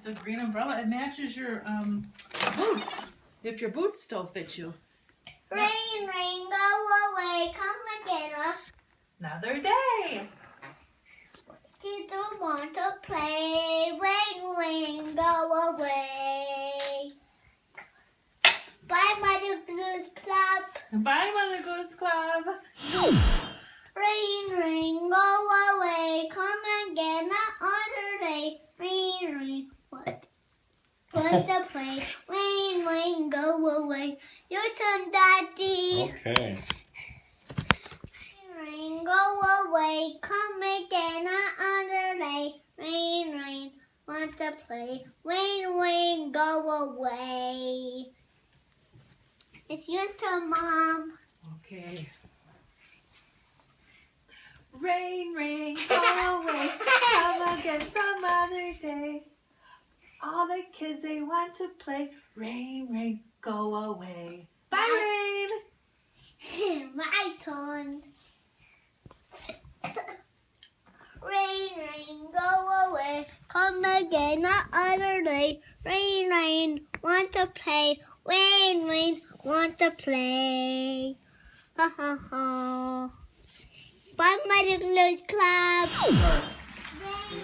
a green umbrella. It matches your boots. If your boots still fit you. Rain, rain, go away, come again. Another day. Kids who want to play. Rain, rain, go away. Bye, Mother Goose Club. Bye, Mother Goose Club. Rain, rain, go away, come again another day. Rain, rain, what? What's the play? Rain, rain, go away. Your turn, Daddy. Okay. Rain, rain, go away, come again another day. Rain, rain, want to play. Rain, rain, go away. It's your turn, Mom. Okay. Rain, rain, go away, come again some other day. All the kids, they want to play. Rain, rain, go away. Bye, Rain. My turn. Rain, rain, go away. Come again another day. Rain, rain, want to play. Rain, rain, want to play. Ha ha ha. Bye, Mother Goose Club. Rain,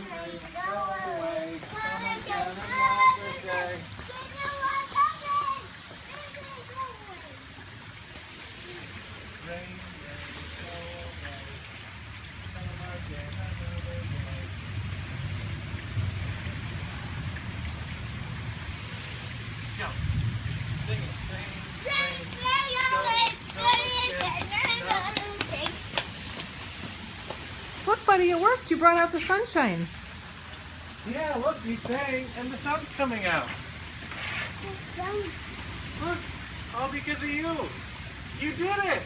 rain, go away. Come again another day. Can you want something? Rain, rain, go away. Come again another day. Go. Sing it. Rain, Look, buddy, it worked. You brought out the sunshine. Yeah, look, you sang, and the sun's coming out. Look, all because of you. You did it.